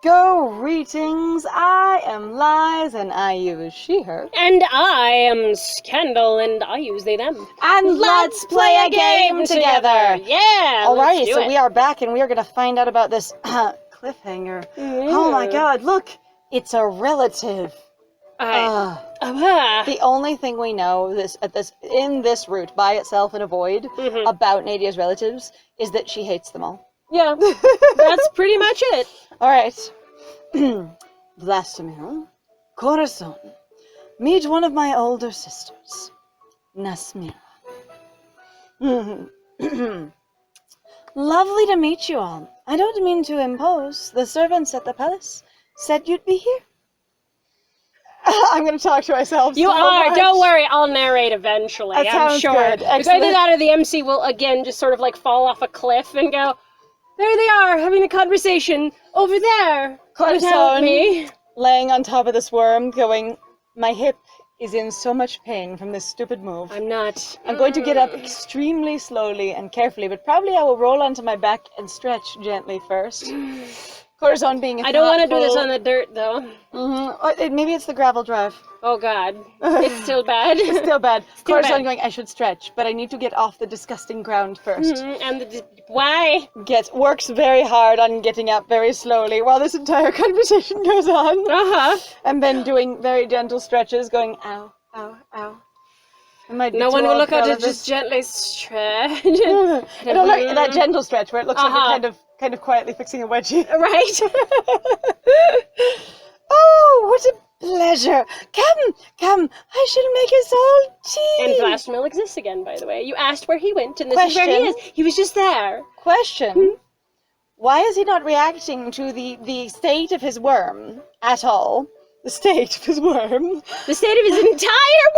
Greetings, I am Lies, and I use she, her. And I am Scandal, and I use they, them. And let's play a game together! Yeah, Alrighty, so we are back, and we are going to find out about this cliffhanger. Oh my god, look! It's a relative. The only thing we know in this route by itself in a void about Nadia's relatives is that she hates them all. Yeah, that's pretty much it. Alright. Vlastomil, Corazon, meet one of my older sisters, Nasmira. Lovely to meet you all. I don't mean to impose. The servants at the palace said you'd be here. I'm going to talk to myself. You are. Much. Don't worry. I'll narrate eventually. I'm sure. Good. Because either that or the MC will again just sort of like fall off a cliff and go, there they are, having a conversation over there. Without me. Laying on top of this worm, going, my hip is in so much pain from this stupid move. I'm not. I'm going to get up extremely slowly and carefully, but probably I will roll onto my back and stretch gently first. Corazon being I don't want to do this on the dirt, though. Maybe it's the gravel drive. Oh, God. It's still bad. It's still bad. Corazon going, I should stretch, but I need to get off the disgusting ground first. And why? Works very hard on getting up very slowly while this entire conversation goes on. And then doing very gentle stretches, going, ow, ow, ow. No one will look out to just gently stretch. I don't like that gentle stretch where it looks like you're kind of quietly fixing a wedgie. Right. Oh, what a pleasure. Come, I shall make us all tea. And Vlastomil exists again, by the way. You asked where he went, and this is where he is. He was just there. Question. Why is he not reacting to the state of his worm at all? The state of his worm. The state of his entire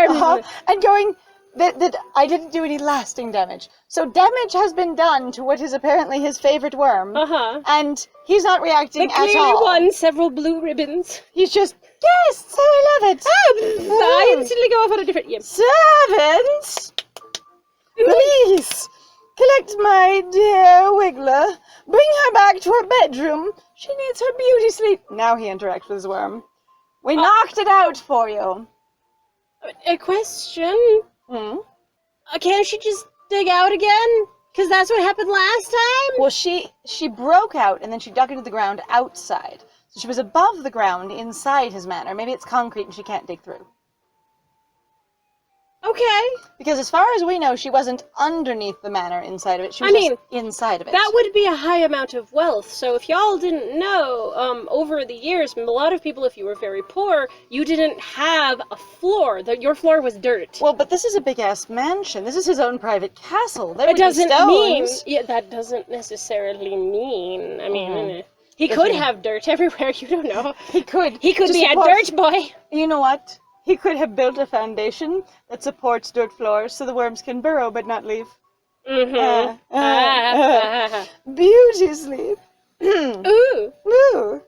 worm! And going, that I didn't do any lasting damage. So damage has been done to what is apparently his favorite worm. And he's not reacting at all. But clearly won several blue ribbons. He's just, yes, so I love it. I instantly go off on a different... Servants! Please, collect my dear wriggler. Bring her back to her bedroom. She needs her beauty sleep. Now he interacts with his worm. We knocked it out for you. A question? Can't she just dig out again? Because that's what happened last time? Well, she broke out, and then she dug into the ground outside. So she was above the ground inside his manor. Maybe it's concrete and she can't dig through. Okay. Because as far as we know, she wasn't underneath the manor inside of it. She was just inside of it. That would be a high amount of wealth. So if y'all didn't know, over the years, a lot of people, if you were very poor, you didn't have a floor. Your floor was dirt. Well, but this is a big-ass mansion. This is his own private castle. There it doesn't mean... Yeah, that doesn't necessarily mean... I mean... He could have dirt everywhere, you don't know. He could. He could be a dirt boy. You know what? He could have built a foundation that supports dirt floors so the worms can burrow but not leave. Beauty sleep. Ooh.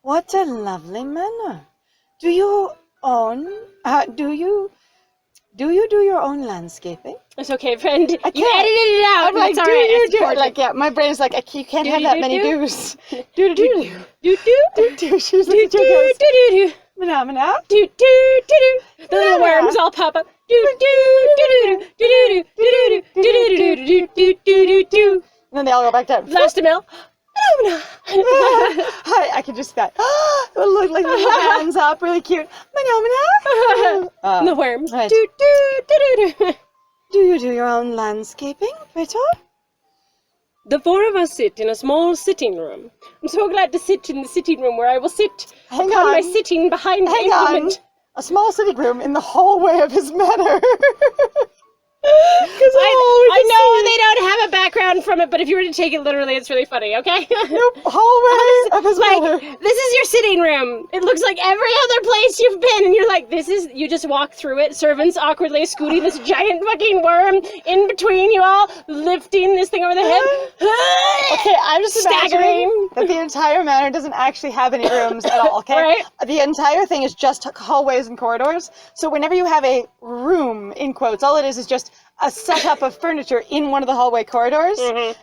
What a lovely manor. Do you do your own landscaping? It's okay, friend. You edited it out. I'm like, it's alright. Like, yeah, my brain's like, you can't have that many do's. Do. She's like, do. Phenomena. Do. The little worms all pop up. Do. And then they all go back down. Vlastomil. Hi, I can just see that. Look like little hands up, really cute. The worms. Right. Do. Do you do your own landscaping, Pretor? The four of us sit in a small sitting room. I'm so glad to sit in the sitting room where I will sit upon my sitting behind the implement. A small sitting room in the hallway of his manor. I know they don't have a background from it, but if you were to take it literally, it's really funny, okay? Nope, hallway of his manor. This is your sitting room. It looks like every other place you've been, and you're like, you just walk through it, servants awkwardly scooting this giant fucking worm in between you all, lifting this thing over the head. Okay, I'm just imagining that the entire manor doesn't actually have any rooms at all, okay? Right? The entire thing is just hallways and corridors, so whenever you have a room, in quotes, all it is just a setup of furniture in one of the hallway corridors,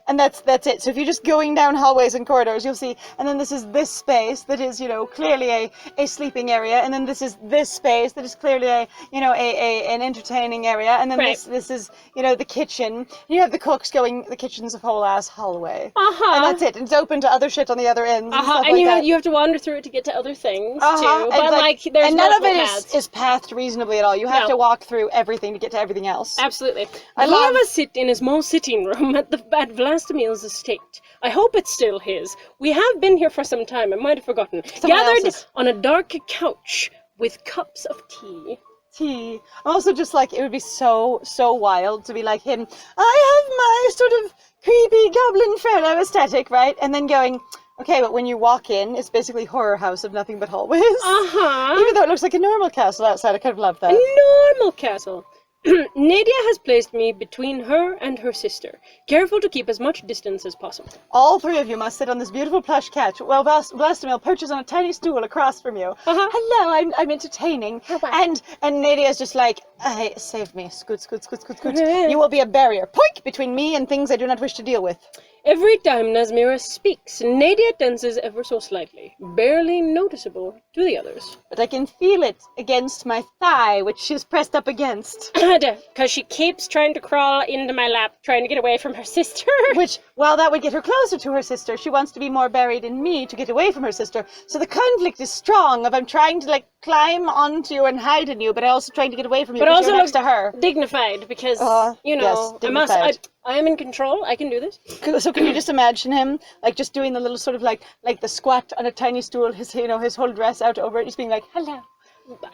and that's it. So if you're just going down hallways and corridors, you'll see, and then this is this space that is, clearly a sleeping area, and then this is this space that is clearly an entertaining area, and then this is, the kitchen. And you have the cooks going, the kitchen's a whole ass hallway. And that's it. And it's open to other shit on the other ends. And stuff and like you have to wander through it to get to other things, too. And But, there's and none of it paths. is pathed reasonably at all. You have to walk through everything to get to everything else. Absolutely. We have a sit in a small sitting room at Vlastomil's estate. I hope it's still his. We have been here for some time. I might have forgotten. Gathered on a dark couch with cups of tea. I'm also just like, it would be so wild to be like him. I have my sort of creepy goblin fellow aesthetic, right? And then going, okay, but when you walk in, it's basically horror house of nothing but hallways. Even though it looks like a normal castle outside, I kind of love that. A normal castle. Nadia has placed me between her and her sister, careful to keep as much distance as possible. All three of you must sit on this beautiful plush couch, while Vlastomil perches on a tiny stool across from you. Hello, I'm entertaining. And Nadia's just like, save me, scoot. You will be a barrier, poink, between me and things I do not wish to deal with. Every time Nazmira speaks, Nadia tenses ever so slightly, barely noticeable to the others. But I can feel it against my thigh, which she's pressed up against. Because she keeps trying to crawl into my lap, trying to get away from her sister. Which, well, that would get her closer to her sister. She wants to be more buried in me to get away from her sister. So the conflict is strong of I'm trying to, climb onto you and hide in you, but I'm also trying to get away from you because you're next to her. Dignified, because, yes, dignified. I am in control. I can do this. So can you just imagine him, just doing the little sort of like the squat on a tiny stool, his whole dress out over it, just being like, hello.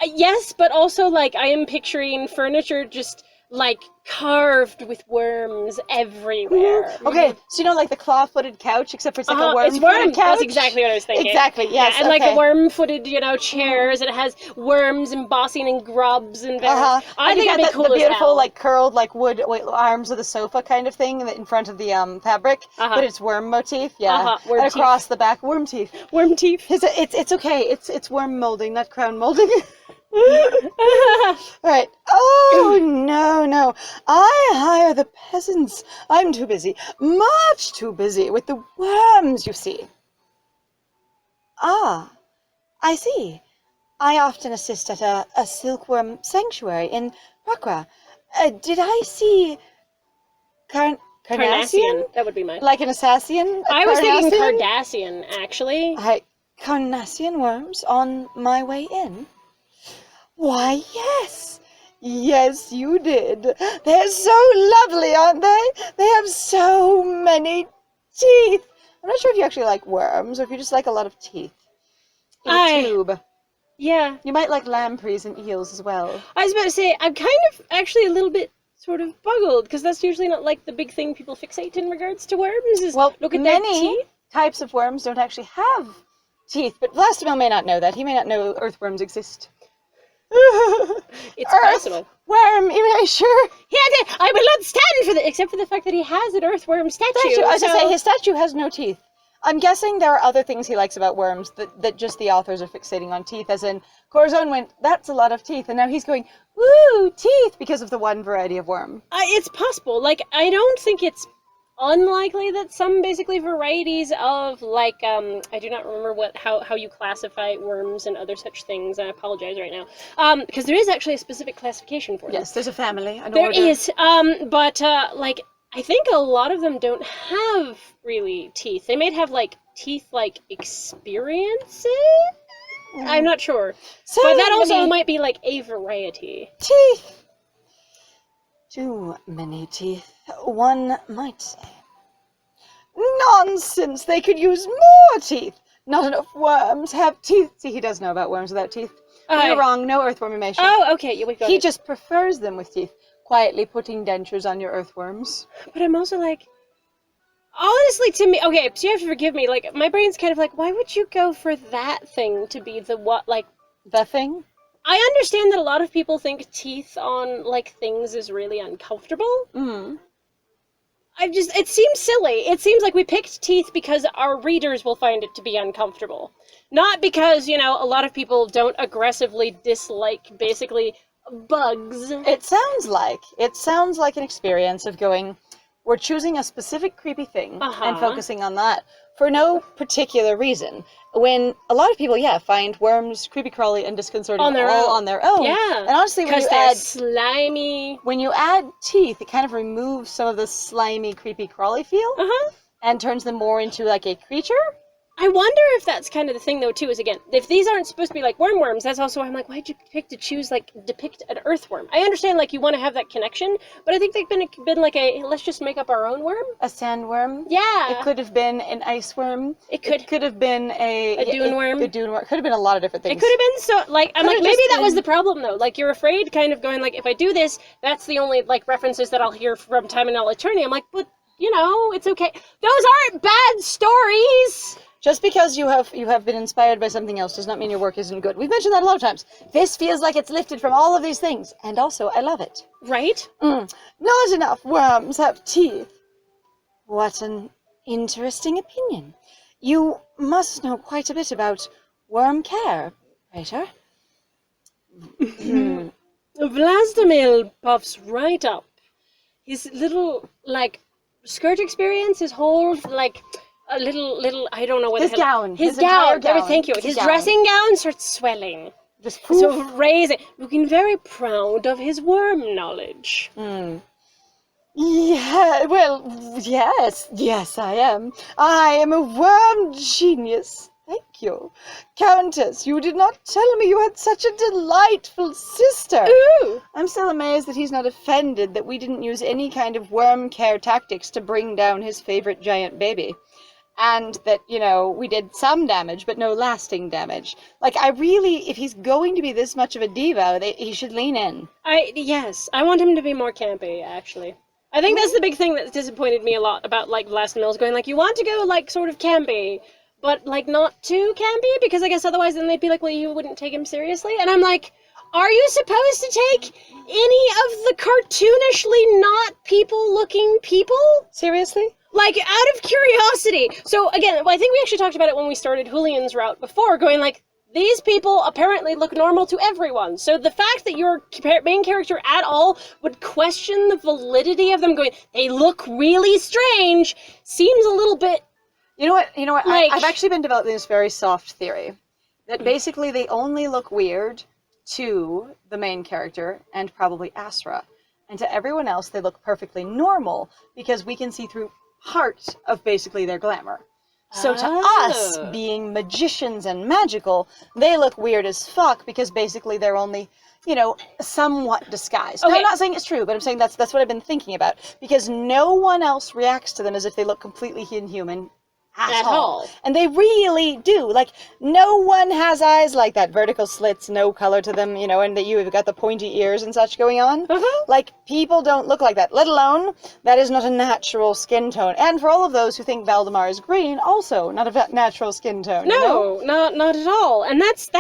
Yes, but also, I am picturing furniture just, carved with worms everywhere. Okay, so the claw-footed couch, except for it's like a worm-footed couch? That's exactly what I was thinking. Exactly, yes, and the worm-footed, chairs, and it has worms embossing and grubs and I think that'd be cool the as beautiful, hell. curled, wood arms of the sofa kind of thing in front of the fabric, but it's worm motif, worm and across the back, worm teeth. Worm teeth. It's okay, it's worm molding, not crown molding. Right. Oh, no. I hire the peasants. I'm too busy. Much too busy with the worms, you see. Ah, I see. I often assist at a silkworm sanctuary in Prakra. Did I see Carnassian? That would be mine. Like an assassin? I was thinking Cardassian, actually. Carnassian worms on my way in? Why, yes. Yes, you did. They're so lovely, aren't they? They have so many teeth. I'm not sure if you actually like worms, or if you just like a lot of teeth. In a tube. Yeah. You might like lampreys and eels as well. I was about to say, I'm kind of actually a little bit sort of boggled, because that's usually not the big thing people fixate in regards to worms, is look at their teeth. Types of worms don't actually have teeth, but Vlastomil may not know that. He may not know earthworms exist. It's possible. Worm erasure. I will not stand for that, except for the fact that he has an earthworm statue. I was going to say, his statue has no teeth. I'm guessing there are other things he likes about worms that just the authors are fixating on teeth, as in, Corazon went, that's a lot of teeth, and now he's going, woo, teeth, because of the one variety of worm. It's possible. I don't think it's unlikely that some basically varieties of I do not remember how you classify worms and other such things. I apologize right now, because there is actually a specific classification for them. Yes, there's a family. There is, but I think a lot of them don't have really teeth. They may have teeth experiences. I'm not sure, so but that also might be a variety. Teeth. Too many teeth, one might say. Nonsense! They could use more teeth! Not enough worms have teeth. See, he does know about worms without teeth. You're wrong, no earthworm emation. Oh, okay, we got it. He just prefers them with teeth, quietly putting dentures on your earthworms. But I'm also honestly, to me, okay, so you have to forgive me, my brain's kind of why would you go for that thing to be the what, The thing? I understand that a lot of people think teeth on, things is really uncomfortable. It seems silly. It seems like we picked teeth because our readers will find it to be uncomfortable. Not because, a lot of people don't aggressively dislike, basically, bugs. It sounds like an experience of going, we're choosing a specific creepy thing and focusing on that for no particular reason. When a lot of people, find worms creepy crawly and disconcerting on their own. Yeah. And honestly, when you they're add slimy. when you add teeth, it kind of removes some of the slimy, creepy crawly feel and turns them more into like a creature. I wonder if that's kind of the thing, though, too, is, again, if these aren't supposed to be, like, worms, that's also why I'm like, why'd you pick to choose, like, depict an earthworm? I understand, like, you want to have that connection, but I think they've been like let's just make up our own worm? A sandworm. Yeah. It could have been an ice worm. It could have been a dune worm. A dune worm. Could have been a lot of different things. It could have been so, like, I'm like, maybe that was the been... problem, though. Like, you're afraid, kind of going, like, if I do this, that's the only, like, references that I'll hear from time and all eternity. I'm like, but, you know, it's okay. Those aren't bad stories! Just because you have been inspired by something else does not mean your work isn't good. We've mentioned that a lot of times. This feels like it's lifted from all of these things, and also I love it. Right? Not enough worms have teeth. What an interesting opinion. You must know quite a bit about worm care, Praetor. Vlastomil puffs right up. His little, like, skirt experience, his whole, like... a little, I don't know what his the hell. Gown. His gown. Thank you. His His dressing gown starts swelling. Just so raising, looking very proud of his worm knowledge. Yeah, well, yes, I am. I am a worm genius. Thank you. Countess, you did not tell me you had such a delightful sister. Ooh! I'm still amazed that he's not offended that we didn't use any kind of worm care tactics to bring down his favorite giant baby. And that, you know, we did some damage, but no lasting damage. Like, I really, if he's going to be this much of a diva, he should lean in. Yes, I want him to be more campy, actually. I think that's the big thing that disappointed me a lot about, like, Vlastomil's going, like, you want to go, like, sort of campy, but, like, not too campy, because I guess otherwise then they'd be like, well, you wouldn't take him seriously? And I'm like, are you supposed to take any of the cartoonishly not people-looking people? Seriously? Like, out of curiosity. So, again, I think we actually talked about it when we started Julian's route before, going like, these people apparently look normal to everyone. So the fact that your main character at all would question the validity of them going, they look really strange, seems a little bit... You know what? Like, I've actually been developing this very soft theory. That basically they only look weird to the main character and probably Asra. And to everyone else, they look perfectly normal because we can see through part of basically their glamour. So to us, being magicians and magical, they look weird as fuck because basically they're only, you know, somewhat disguised. Okay. Now, I'm not saying it's true, but I'm saying that's what I've been thinking about. Because no one else reacts to them as if they look completely inhuman at all. And they really do. Like, no one has eyes like that. Vertical slits, no color to them, you know, and that you've got the pointy ears and such going on. Like, people don't look like that. Let alone, that is not a natural skin tone. And for all of those who think Valdemar is green, also not a natural skin tone. No, you know? not at all. And that's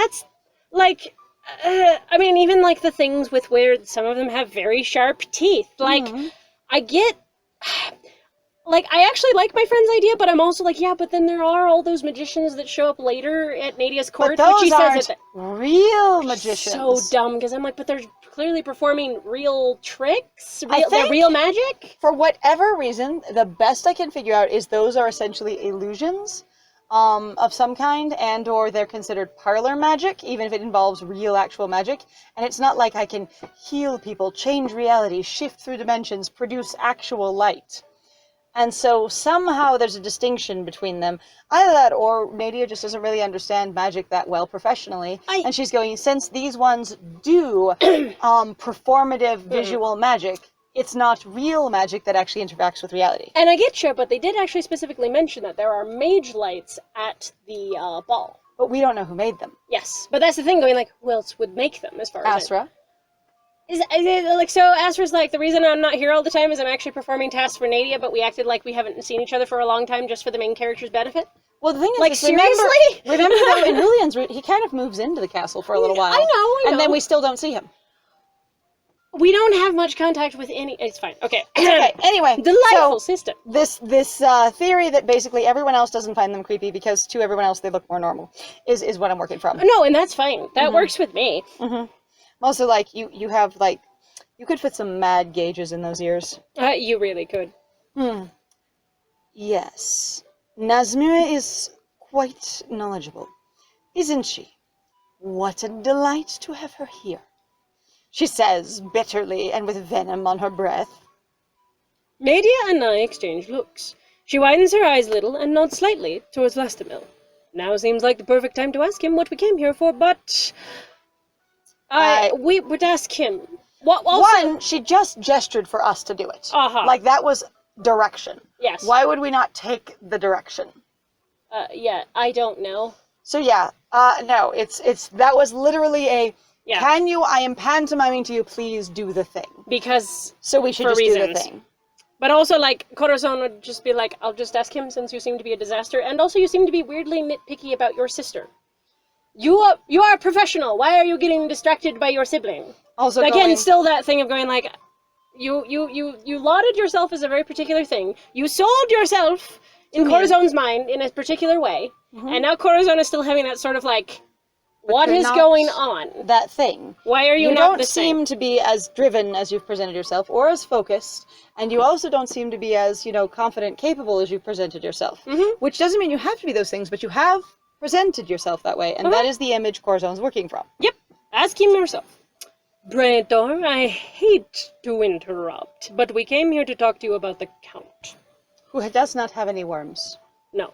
like, I mean, even like the things with where some of them have very sharp teeth. Like, I get... Like, I actually like my friend's idea, but I'm also like, yeah, but then there are all those magicians that show up later at Nadia's court, but those which he aren't says real magicians. So dumb, because I'm like, but they're clearly performing real tricks, they're real magic. For whatever reason, the best I can figure out is those are essentially illusions of some kind, and or they're considered parlor magic, even if it involves real actual magic. And it's not like I can heal people, change reality, shift through dimensions, produce actual light. And so somehow there's a distinction between them. Either that or Nadia just doesn't really understand magic that well professionally. And she's going, since these ones do performative visual magic, it's not real magic that actually interacts with reality. And I get you, but they did actually specifically mention that there are mage lights at the ball. But we don't know who made them. Yes, but that's the thing, going like, who else would make them as far as Asra. Is it, like, so Asra's like, the reason I'm not here all the time is I'm actually performing tasks for Nadia, but we acted like we haven't seen each other for a long time just for the main character's benefit? Well, the thing is, like, seriously? Remember though, in Julian's route, he kind of moves into the castle for a little while. I know. And then we still don't see him. We don't have much contact with any... It's fine. Okay. It's okay. Anyway. Delightful system. This theory that basically everyone else doesn't find them creepy because to everyone else they look more normal is what I'm working from. No, and that's fine. That works with me. Also, like, you have, like, you could fit some mad gauges in those ears. You really could. Yes. Nazmira is quite knowledgeable, isn't she? What a delight to have her here, she says bitterly and with venom on her breath. Nadia and I exchange looks. She widens her eyes a little and nods slightly towards Vlastomil. Now seems like the perfect time to ask him what we came here for, but... we would ask him. What also... One, she just gestured for us to do it. Uh-huh. Like, that was direction. Yes. Why would we not take the direction? Yeah, I don't know. So yeah, no, that was literally a, Yeah. I am pantomiming to you, please do the thing. Because... So we should for just do the reasons. thing. But also, like, Corazon would just be like, I'll just ask him since you seem to be a disaster, and also you seem to be weirdly nitpicky about your sister. You are a professional. Why are you getting distracted by your sibling? Also Again, still that thing of going like, you lauded yourself as a very particular thing. You sold yourself in Corazon's mind in a particular way, and now Corazon is still having that sort of like, what is going on? That thing. Why are you not the same? You don't seem to be as driven as you've presented yourself, or as focused, and you also don't seem to be as, confident, capable as you've presented yourself. Which doesn't mean you have to be those things, but you have presented yourself that way, and that is the image Corazon's working from. Yep. Ask him yourself. Braedor, I hate to interrupt, but we came here to talk to you about the Count. Who does not have any worms. No.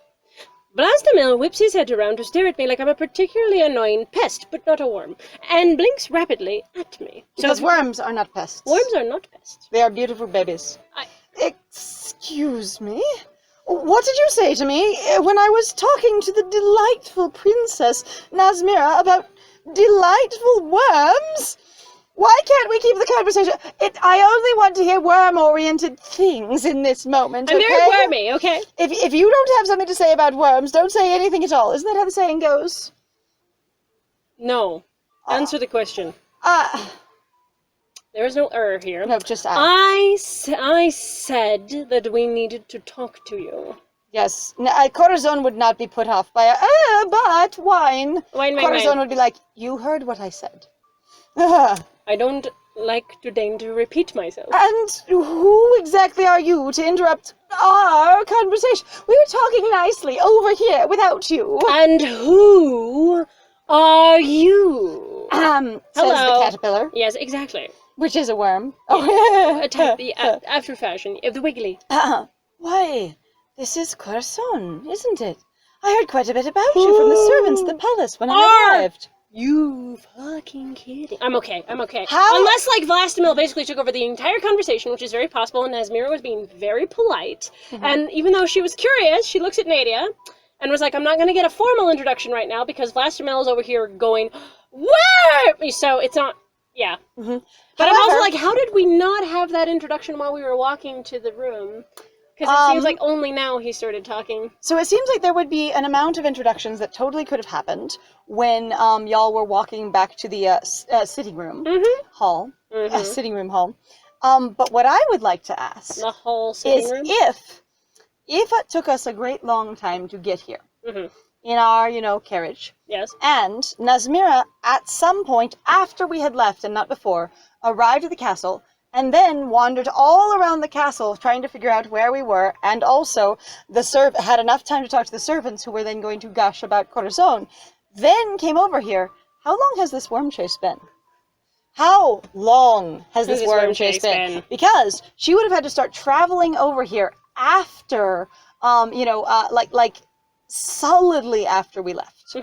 Vlastomil whips his head around to stare at me like I'm a particularly annoying pest, but not a worm, and blinks rapidly at me. Because worms are not pests. Worms are not pests. They are beautiful babies. Excuse me? What did you say to me when I was talking to the delightful Princess Nazmira about delightful worms? Why can't we keep the conversation? I only want to hear worm-oriented things in this moment, okay? I'm very wormy, okay? If you don't have something to say about worms, don't say anything at all. Isn't that how the saying goes? No. Answer the question. There is no error here. No, just I said that we needed to talk to you. Yes. Corazon would not be put off by but wine. Corazon would be like, you heard what I said. I don't like to deign to repeat myself. And who exactly are you to interrupt our conversation? We were talking nicely over here without you. And who are you? Says Hello. the caterpillar. Yes, exactly. Which is a worm. A type, after fashion, of the wiggly. Why, this is Corazon, isn't it? I heard quite a bit about you from the servants at the palace when I arrived. You fucking kidding. I'm okay. How? Unless, like, Vlastomil basically took over the entire conversation, which is very possible, and Nazmira was being very polite. And even though she was curious, she looks at Nadia and was like, I'm not going to get a formal introduction right now because Vlastomil is over here going, what? So it's not, yeah. But However, I'm also like, how did we not have that introduction while we were walking to the room? Because it seems like only now he started talking. So it seems like there would be an amount of introductions that totally could have happened when y'all were walking back to the sitting room hall. Sitting room hall. But what I would like to ask The whole sitting is room? if it took us a great long time to get here in our, carriage, Yes. and Nazmira, at some point after we had left and not before, arrived at the castle, and then wandered all around the castle trying to figure out where we were, and also had enough time to talk to the servants who were then going to gush about Corazon, then came over here. How long has this worm chase been? How long has this worm chase been? Because she would have had to start traveling over here after, like solidly after we left.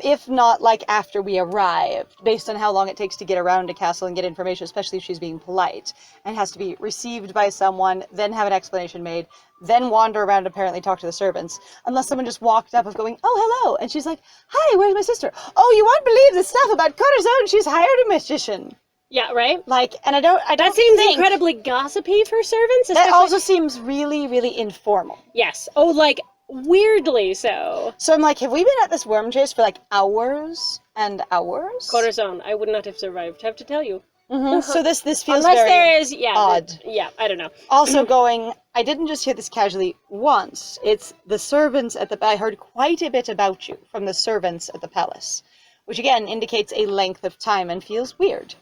If not, like, after we arrived, based on how long it takes to get around a castle and get information, especially if she's being polite, and has to be received by someone, then have an explanation made, then wander around and apparently talk to the servants, unless someone just walked up of going, oh, hello, and she's like, hi, where's my sister? Oh, you won't believe the stuff about Corazon, she's hired a magician. Yeah, right? Like, and I don't That seems think incredibly gossipy for servants. that also seems really, really informal. Yes. Oh, like, weirdly so. So I'm like, have we been at this worm chase for, like, hours and hours? Corazon, I would not have survived, have to tell you. So this feels Unless very there is, odd. I don't know. Also going, I didn't just hear this casually once. It's the servants I heard quite a bit about you from the servants at the palace which again indicates a length of time and feels weird.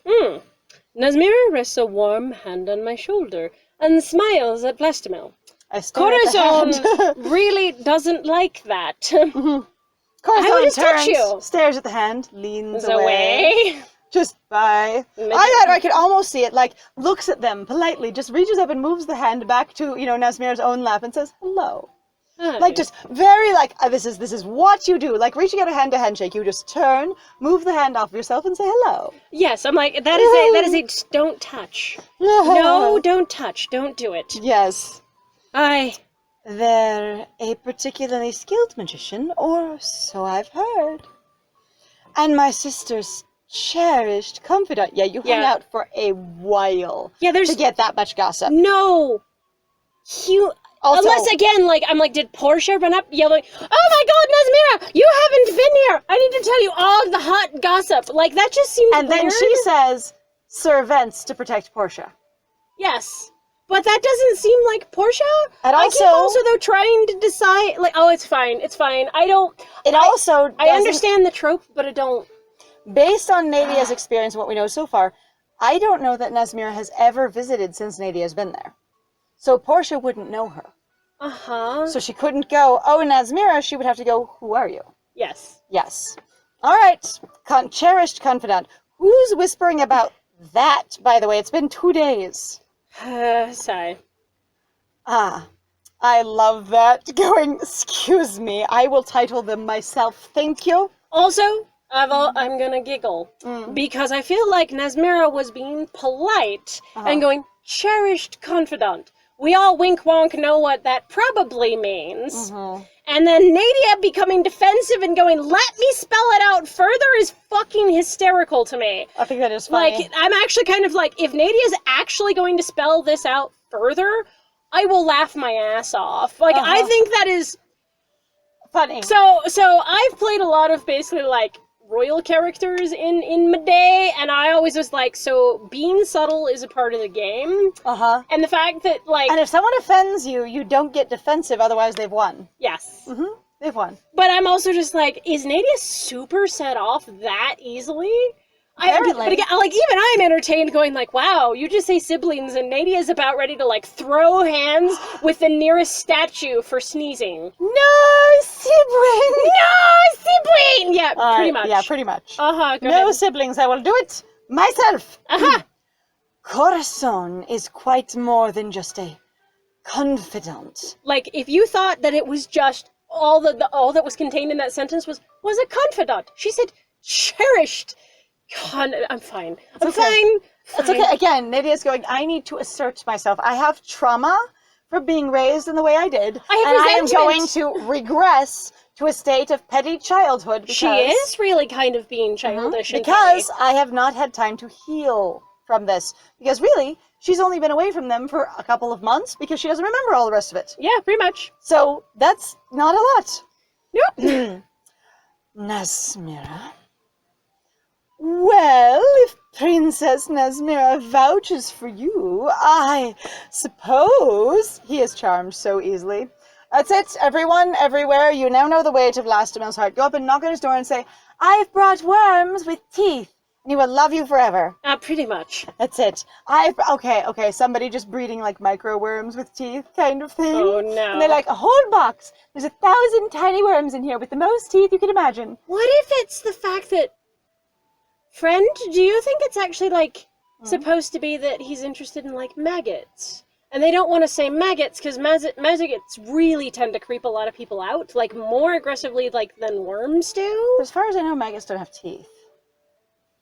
Nazmira rests a warm hand on my shoulder and smiles at Vlastomil. I stare at the hand. Corazon really doesn't like that. Corazon I will just touch turns, you. stares at the hand, leans away. Just bye. I could almost see it, like, looks at them politely, just reaches up and moves the hand back to, Nazmira's own lap and says, hello. Hi. Like, just very, like, this is what you do. Like, reaching out a hand to handshake, you just turn, move the hand off of yourself and say hello. Yes, I'm like, that is a, just don't touch. No, don't touch. Don't do it. Yes. They're a particularly skilled magician, or so I've heard. And my sister's cherished confidant. Yeah, you hung out for a while to get that much gossip. No. Unless, again, I'm like, did Portia run up yelling, oh my god, Nazmira, you haven't been here! I need to tell you all the hot gossip. Like, that just seems weird. And then she says, servants to protect Portia. Yes. But that doesn't seem like Portia. And I also, keep also, though, trying to decide, like, oh, it's fine. I understand the trope, but I don't. Based on Nadia's experience and what we know so far, I don't know that Nazmira has ever visited since Nadia's been there. So Portia wouldn't know her. So she couldn't go, oh, Nazmira, she would have to go, who are you? Yes. Yes. All right, cherished confidant. Who's whispering about that, by the way? It's been 2 days. Sigh. I love that. Going, excuse me, I will title them myself, thank you. Also, I'm gonna giggle, because I feel like Nazmira was being polite and going, cherished confidant. We all wink-wonk know what that probably means. And then Nadia becoming defensive and going, let me spell it out further is fucking hysterical to me. I think that is funny. Like, I'm actually kind of like, if Nadia's actually going to spell this out further, I will laugh my ass off. Like, I think that is funny. So I've played a lot of basically, like, royal characters in my day, and I always was like, so being subtle is a part of the game. And the fact that, like... And if someone offends you, you don't get defensive, otherwise they've won. Yes. They've won. But I'm also just like, is Nadia super set off that easily? But again, like, even I'm entertained going like, wow, you just say siblings, and Nadia's about ready to, like, throw hands with the nearest statue for sneezing. No sibling! No sibling! Yeah, pretty much. Yeah, pretty much. Go no ahead. siblings, I will do it myself. Corazon is quite more than just a confidant. Like, if you thought that it was just all that was contained in that sentence was a confidant. She said cherished. God, I'm fine. I'm fine. It's okay. Again, Nadia's going, I need to assert myself. I have trauma for being raised in the way I did. I am going to regress to a state of petty childhood. Because, she is really kind of being childish. Because I have not had time to heal from this. Because really, she's only been away from them for a couple of months because she doesn't remember all the rest of it. Yeah, pretty much. So that's not a lot. Nope. Nazmira. Well, if Princess Nazmira vouches for you, I suppose... He is charmed so easily. That's it, everyone, everywhere. You now know the way to Vlastomil's heart. Go up and knock on his door and say, I've brought worms with teeth, and he will love you forever. Pretty much. That's it. Okay, somebody just breeding, like, micro worms with teeth kind of thing. Oh, no. And they're like, a whole box. There's 1,000 tiny worms in here with the most teeth you can imagine. What if it's the fact that... Friend, do you think it's actually, like, supposed to be that he's interested in, like, maggots? And they don't want to say maggots, because maggots really tend to creep a lot of people out, like, more aggressively, like, than worms do. As far as I know, maggots don't have teeth.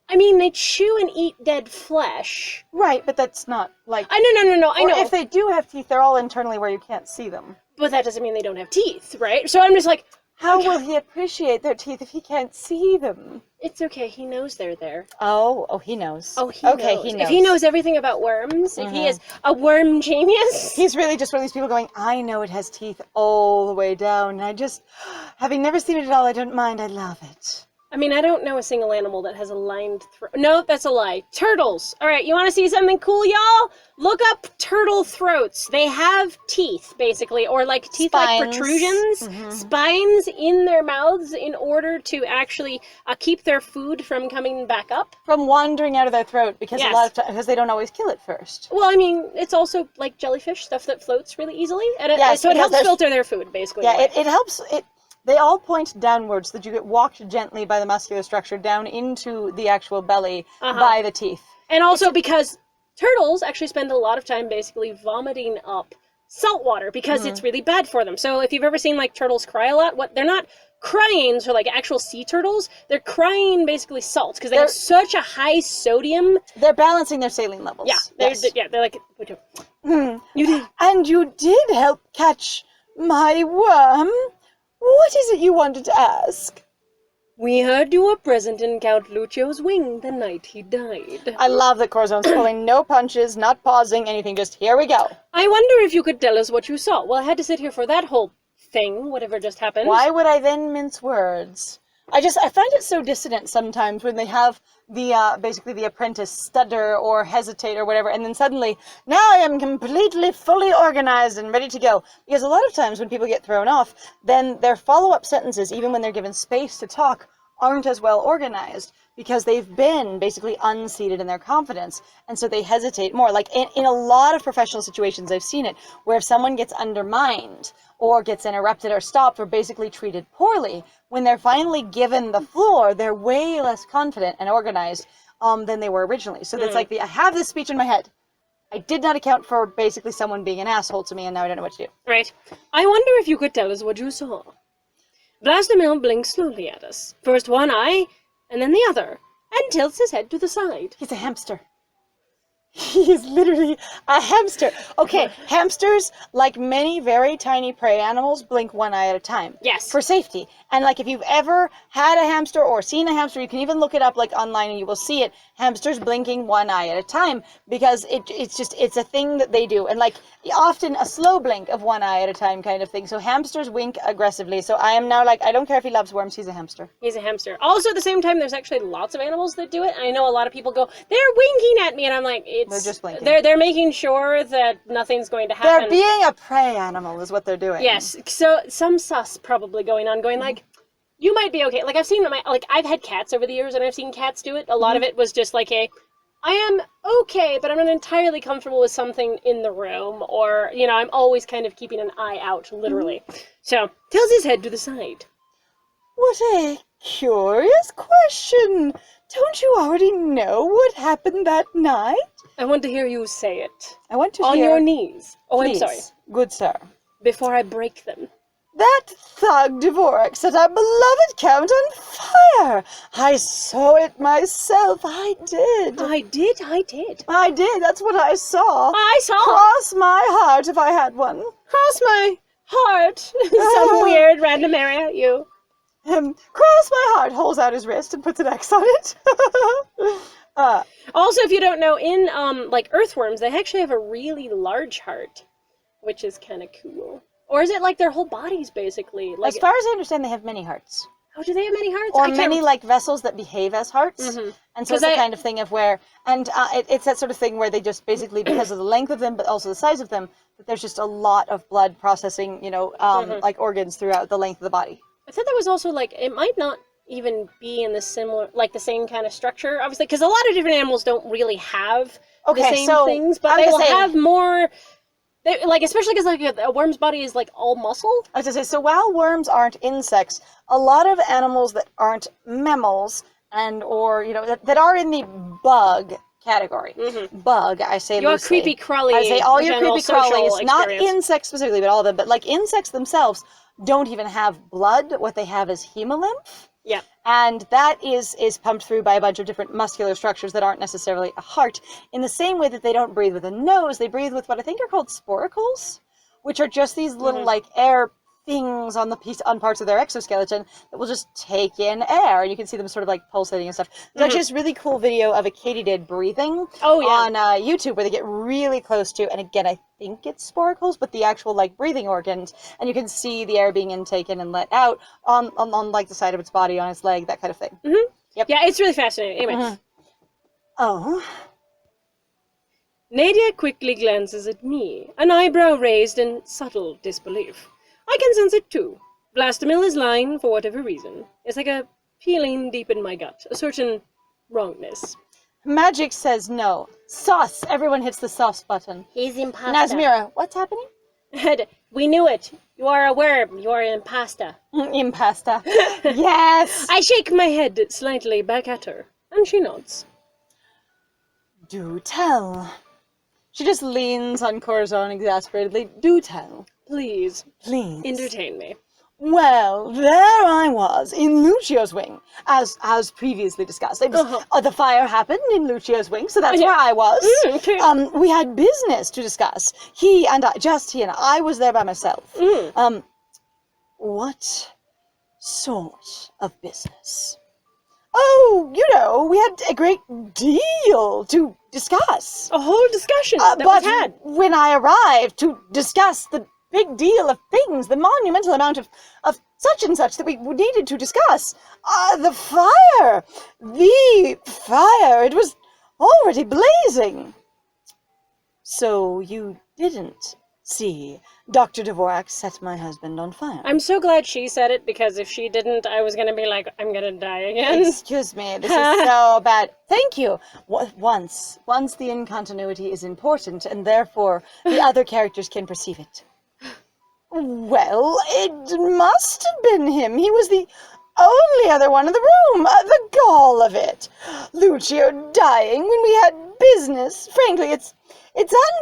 I mean, they chew and eat dead flesh. Right, but that's not, like... No, I know. If they do have teeth, they're all internally where you can't see them. But that doesn't mean they don't have teeth, right? So I'm just like... How will he appreciate their teeth if he can't see them? It's okay, he knows they're there. Oh, he knows. Oh, he knows. He knows. If he knows everything about worms, if he is a worm genius... He's really just one of these people going, I know it has teeth all the way down, and I just, having never seen it at all, I don't mind, I love it. I mean, I don't know a single animal that has a lined throat. No, that's a lie. Turtles. All right, you want to see something cool, y'all? Look up turtle throats. They have teeth, basically, or like teeth like protrusions, spines in their mouths in order to actually keep their food from coming back up. From wandering out of their throat, because a lot of times, because they don't always kill it first. Well, I mean, it's also like jellyfish, stuff that floats really easily, and so it helps filter their food, basically. Yeah, it helps. They all point downwards, so that you get walked gently by the muscular structure down into the actual belly by the teeth. And also because turtles actually spend a lot of time basically vomiting up salt water because it's really bad for them. So if you've ever seen like turtles cry a lot, they're not crying, so like actual sea turtles, they're crying basically salt because they have such a high sodium. They're balancing their saline levels. Yeah, they're like, you did. And you did help catch my worm. What is it you wanted to ask? We heard you were present in Count Lucio's wing the night he died. I love that Corzone's pulling no punches, not pausing, anything, just here we go. I wonder if you could tell us what you saw. Well, I had to sit here for that whole thing, whatever just happened. Why would I then mince words? I find it so dissonant sometimes when they have the, basically the apprentice stutter or hesitate or whatever, and then suddenly, now I am completely fully organized and ready to go. Because a lot of times when people get thrown off, then their follow-up sentences, even when they're given space to talk, aren't as well organized because they've been basically unseated in their confidence, and so they hesitate more. Like in a lot of professional situations, I've seen it, where if someone gets undermined or gets interrupted or stopped or basically treated poorly, when they're finally given the floor, they're way less confident and organized than they were originally. So that's like I have this speech in my head. I did not account for basically someone being an asshole to me, and now I don't know what to do. Right. I wonder if you could tell us what you saw. Vlastomil blinks slowly at us. First one eye, and then the other, and tilts his head to the side. He's a hamster. He is literally a hamster. Okay, hamsters, like many very tiny prey animals, blink one eye at a time. Yes. For safety. And like if you've ever had a hamster or seen a hamster, you can even look it up like online and you will see it. Hamsters blinking one eye at a time because it's a thing that they do. And like often a slow blink of one eye at a time kind of thing. So hamsters wink aggressively. So I am now like, I don't care if he loves worms, he's a hamster. He's a hamster. Also at the same time, there's actually lots of animals that do it. I know a lot of people go, they're winking at me, and I'm like, they're just blinking. They're making sure that nothing's going to happen. They're being a prey animal is what they're doing. Yes. So some sus probably going like, you might be okay. Like I've had cats over the years and I've seen cats do it. A lot of it was just like I am okay, but I'm not entirely comfortable with something in the room, or, I'm always kind of keeping an eye out, literally. So, tilts his head to the side. What a curious question. Don't you already know what happened that night? I want to hear you say it. I want to on hear... your knees. Oh, Please, I'm sorry. good sir. Before I break them. That thug Dvorak set our beloved Count on fire. I saw it myself. I did. I did. I did. That's what I saw. I saw. Cross my heart if I had one. Cross my heart. Some weird random area. You. Cross my heart, holds out his wrist and puts an X on it. Also, if you don't know, in like earthworms, they actually have a really large heart, which is kind of cool. Or is it like their whole bodies, basically? Like, as far as I understand, they have many hearts. Oh, do they have many hearts? Or many, like, vessels that behave as hearts. Mm-hmm. And so it's the kind of thing of where... And it's that sort of thing where they just basically, because of the length of them, but also the size of them, that there's just a lot of blood processing, like organs throughout the length of the body. I thought that was also, like, it might not even be in the same kind of structure, obviously, because a lot of different animals don't really have the same things, but they will have more... especially because a worm's body is like all muscle. I was going to say, so while worms aren't insects, a lot of animals that aren't mammals that are in the bug category. Mm-hmm. Bug, I say your loosely. Creepy crawly. I say all your creepy crawlies, not experience. insects specifically, but all of them. But like insects themselves don't even have blood. What they have is hemolymph. Yeah. And that is pumped through by a bunch of different muscular structures that aren't necessarily a heart. In the same way that they don't breathe with a nose, they breathe with what I think are called sporacles, which are just these little like air things on parts of their exoskeleton that will just take in air, and you can see them sort of like pulsating and stuff. There's actually this really cool video of a katydid breathing on YouTube where they get really close to, and again, I think it's sporacles, but the actual like breathing organs, and you can see the air being intaken and let out on like the side of its body, on its leg, that kind of thing. Yep. Yeah, it's really fascinating. Anyway. Oh. Nadia quickly glances at me, an eyebrow raised in subtle disbelief. I can sense it too. Vlastomil is lying for whatever reason. It's like a feeling deep in my gut, a certain wrongness. Magic says no. Sauce! Everyone hits the sauce button. He's impasta. Nazmira, what's happening? We knew it. You are a worm. You are impasta. Impasta. Yes! I shake my head slightly back at her, and she nods. Do tell. She just leans on Corazon exasperatedly. Do tell. Please. Please. Entertain me. Well, there I was, in Lucio's wing, as previously discussed. It was, the fire happened in Lucio's wing, so that's where I was. Okay. We had business to discuss. He and I was there by myself. What sort of business? Oh, you know, we had a great deal to discuss. A whole discussion that was had. When I arrived to discuss the big deal of things, the monumental amount of such and such that we needed to discuss, the fire, it was already blazing. So you didn't see Dr. Dvorak set my husband on fire? I'm so glad she said it, because if she didn't, I was gonna be like, I'm gonna die again. Excuse me, this is so bad. Thank you. Once the incontinuity is important, and therefore the other characters can perceive it. Well, it must have been him. He was the only other one in the room. The gall of it. Lucio dying when we had business. Frankly, it's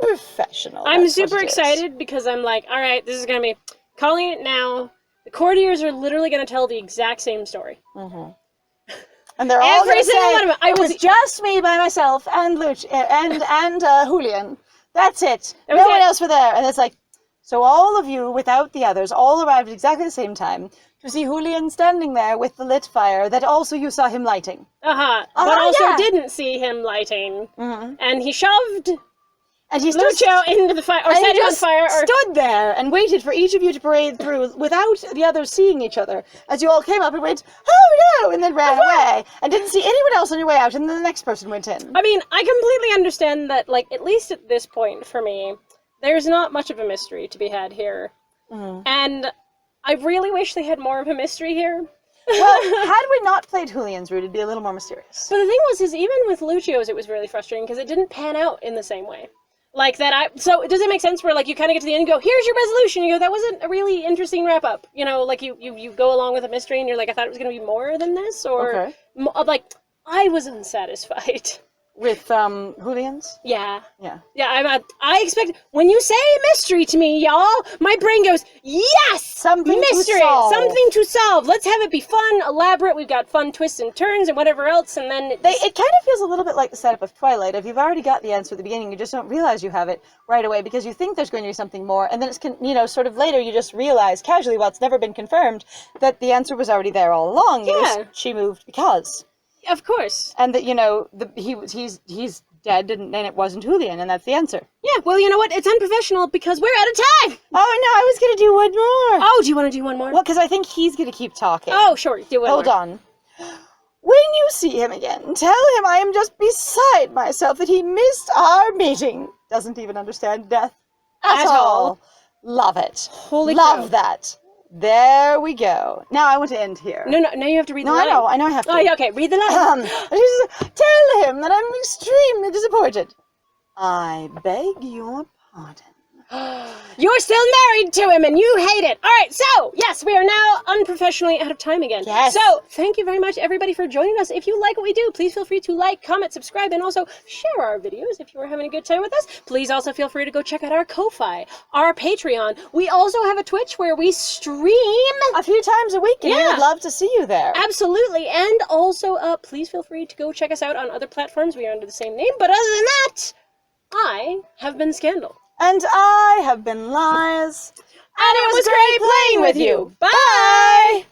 unprofessional. I'm super excited because I'm like, all right, this is gonna be calling it now. The courtiers are literally gonna tell the exact same story. And they're all every single say, one of them. It was just me by myself and and Julian. That's it. That No was one it. else were there. And it's like, so all of you, without the others, all arrived at exactly the same time to see Julian standing there with the lit fire that also you saw him lighting. But also didn't see him lighting. And he shoved And he Lucio into the fire, or set him on fire, or stood there and waited for each of you to parade through without the others seeing each other, as you all came up and went, oh no, and then ran away, and didn't see anyone else on your way out, and then the next person went in. I mean, I completely understand that, like, at least at this point for me, there's not much of a mystery to be had here. And I really wish they had more of a mystery here. Well, had we not played Julian's route, it'd be a little more mysterious. But the thing was, is even with Lucio's, it was really frustrating because it didn't pan out in the same way. Like that, so does it make sense where, like, you kind of get to the end and go, here's your resolution, you go, that wasn't a really interesting wrap-up. You know, like, you go along with a mystery and you're like, I thought it was going to be more than this, or, like, I was unsatisfied. With, Julian's? Yeah. Yeah. Yeah, I expect, when you say mystery to me, y'all, my brain goes, yes! Something mystery! to solve. Something to solve! Let's have it be fun, elaborate, we've got fun twists and turns and whatever else, and then... It kind of feels a little bit like the setup of Twilight. If you've already got the answer at the beginning, you just don't realize you have it right away because you think there's going to be something more, and then it's, you know, sort of later you just realize, casually, while it's never been confirmed, that the answer was already there all along. Yeah. She moved because... Of course. And that, you know, he's dead and it wasn't Julian, and that's the answer. Yeah, well, you know what? It's unprofessional because we're out of time! Oh, no, I was going to do one more. Oh, do you want to do one more? Well, because I think he's going to keep talking. Oh, sure, do one Hold more. on. When you see him again, tell him I am just beside myself that he missed our meeting. Doesn't even understand death at all. Love it. Holy Love cow. that. There we go. Now I want to end here. No, now you have to read the line. I know I have to. Oh, yeah, okay, read the line. Tell him that I'm extremely disappointed. I beg your pardon. You're still married to him and you hate it. All right, so, yes, we are now unprofessionally out of time again. Yes. So, thank you very much, everybody, for joining us. If you like what we do, please feel free to like, comment, subscribe, and also share our videos if you were having a good time with us. Please also feel free to go check out our Ko-Fi, our Patreon. We also have a Twitch where we stream a few times a week, and we would love to see you there. Absolutely. And also, please feel free to go check us out on other platforms. We are under the same name. But other than that, I have been Scandal. And I have been Lies. And it was great playing with you. Bye!